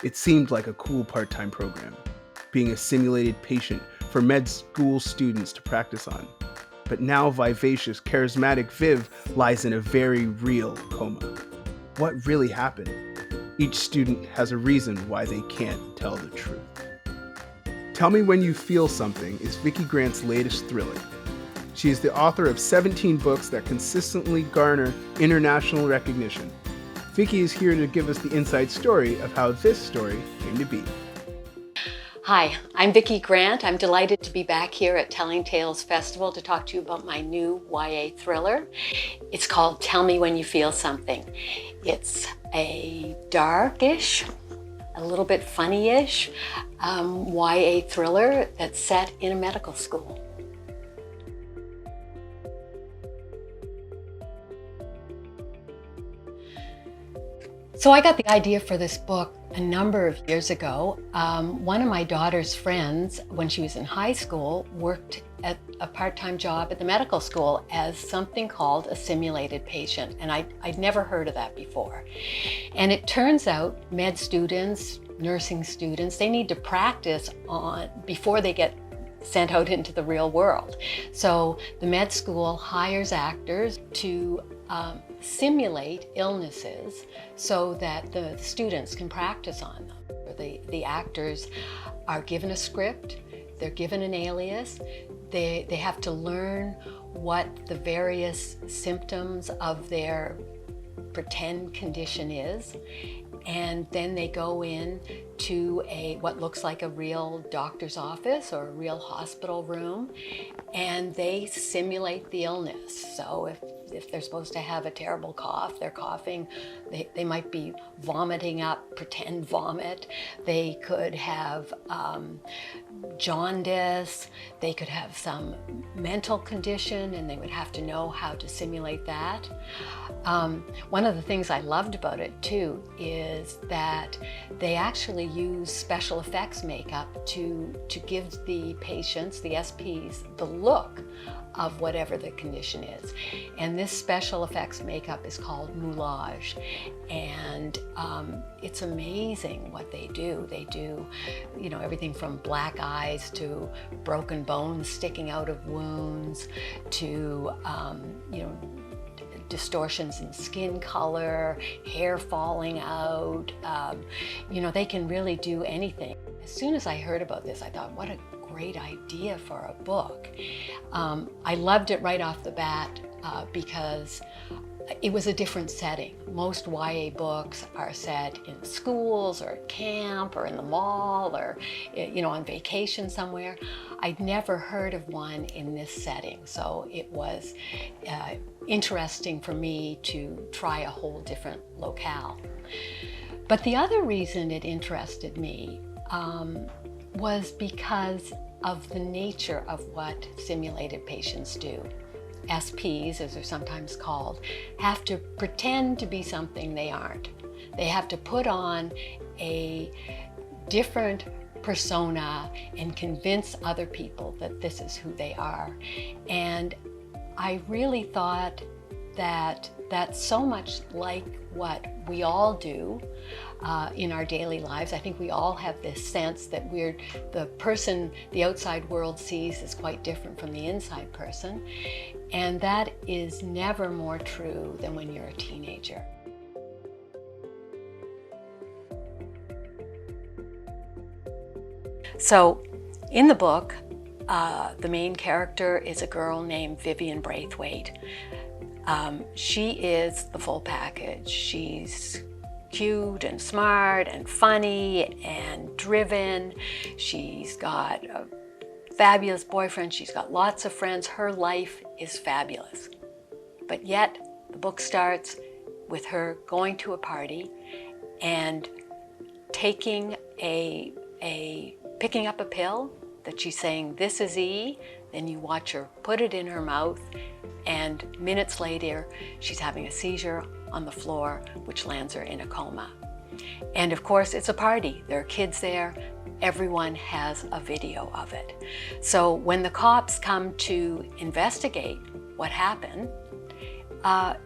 It seemed like a cool part-time program, being a simulated patient for med school students to practice on. But now vivacious, charismatic Viv lies in a very real coma. What really happened? Each student has a reason why they can't tell the truth. Tell Me When You Feel Something is Vicki Grant's latest thriller. She is the author of 17 books that consistently garner international recognition. Vicki is here to give us the inside story of how this story came to be. Hi, I'm Vicki Grant. I'm delighted to be back here at Telling Tales Festival to talk to you about my new YA thriller. It's called Tell Me When You Feel Something. It's a darkish, a little bit funny-ish YA thriller that's set in a medical school. So I got the idea for this book a number of years ago. One of my daughter's friends, when she was in high school, worked at a part-time job at the medical school as something called a simulated patient. And I'd never heard of that before. And it turns out med students, nursing students, they need to practice before they get sent out into the real world. So the med school hires actors to simulate illnesses so that the students can practice on them. The actors are given a script, they're given an alias, they have to learn what the various symptoms of their pretend condition is, and then they go in to what looks like a real doctor's office or a real hospital room, and they simulate the illness. So if they're supposed to have a terrible cough, they're coughing, they might be vomiting up pretend vomit. They could have jaundice, they could have some mental condition, and they would have to know how to simulate that. One of the things I loved about it too is that they actually use special effects makeup to give the patients, the SPs, the look of whatever the condition is. And this special effects makeup is called moulage. And it's amazing what they do. They do, everything from black eyes to broken bones sticking out of wounds to, distortions in skin color, hair falling out. They can really do anything. As soon as I heard about this, I thought, what a great idea for a book. I loved it right off the bat because it was a different setting. Most YA books are set in schools or at camp or in the mall or on vacation somewhere. I'd never heard of one in this setting, so it was interesting for me to try a whole different locale. But the other reason it interested me was because of the nature of what simulated patients do. SPs, as they're sometimes called, have to pretend to be something they aren't. They have to put on a different persona and convince other people that this is who they are. And I really thought that that's so much like what we all do in our daily lives. I think we all have this sense that the person the outside world sees is quite different from the inside person. And that is never more true than when you're a teenager. So in the book, the main character is a girl named Vivian Braithwaite. She is the full package. She's cute and smart and funny and driven. She's got a fabulous boyfriend. She's got lots of friends. Her life is fabulous. But yet the book starts with her going to a party and taking picking up a pill that she's saying, "This is E." Then you watch her put it in her mouth, and minutes later, she's having a seizure on the floor, which lands her in a coma. And of course, it's a party. There are kids there. Everyone has a video of it. So when the cops come to investigate what happened,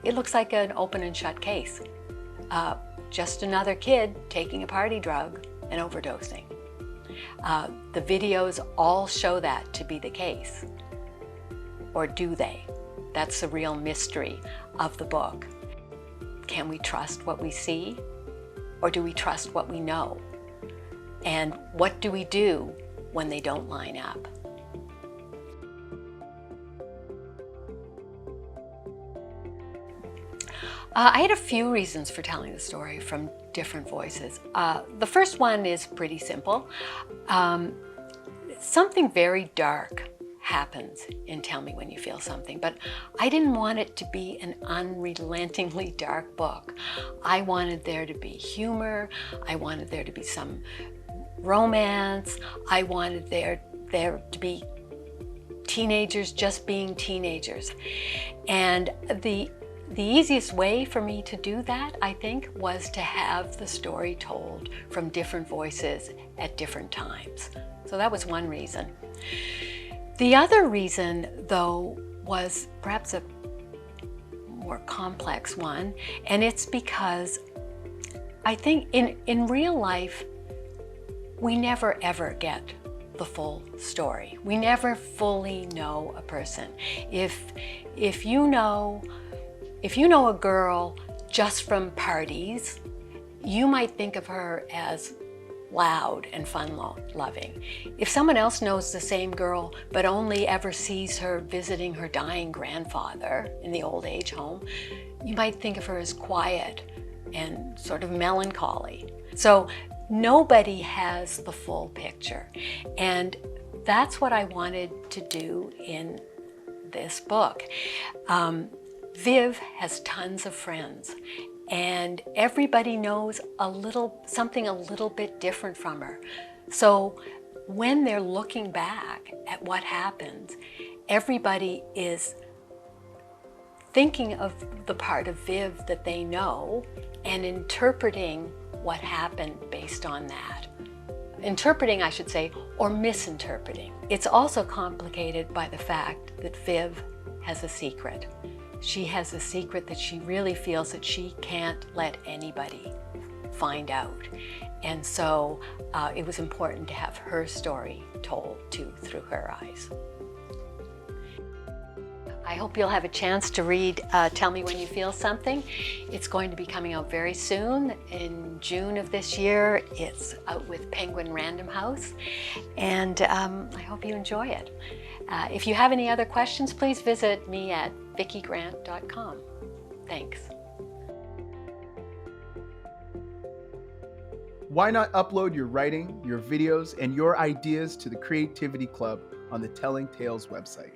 it looks like an open and shut case. just another kid taking a party drug and overdosing. The videos all show that to be the case. Or do they? That's the real mystery of the book. Can we trust what we see? Or do we trust what we know? And what do we do when they don't line up? I had a few reasons for telling the story from different voices. The first one is pretty simple. Something very dark happens in Tell Me When You Feel Something, but I didn't want it to be an unrelentingly dark book. I wanted there to be humor. I wanted there to be some romance. I wanted there to be teenagers just being teenagers. And the easiest way for me to do that, I think, was to have the story told from different voices at different times. So that was one reason. The other reason, though, was perhaps a more complex one, and it's because I think in real life, we never ever get the full story. We never fully know a person. If you know a girl just from parties, you might think of her as loud and fun-loving. If someone else knows the same girl but only ever sees her visiting her dying grandfather in the old age home, you might think of her as quiet and sort of melancholy. So nobody has the full picture. And that's what I wanted to do in this book. Viv has tons of friends, and everybody knows something a little bit different from her. So when they're looking back at what happened, everybody is thinking of the part of Viv that they know and interpreting what happened based on that. Interpreting, I should say, or misinterpreting. It's also complicated by the fact that Viv has a secret. She has a secret that she really feels that she can't let anybody find out. And so it was important to have her story told too through her eyes. I hope you'll have a chance to read Tell Me When You Feel Something. It's going to be coming out very soon. In June of this year, it's out with Penguin Random House, and I hope you enjoy it. If you have any other questions, please visit me at vickigrant.com. Thanks. Why not upload your writing, your videos, and your ideas to the Creativity Club on the Telling Tales website?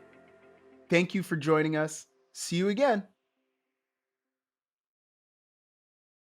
Thank you for joining us. See you again.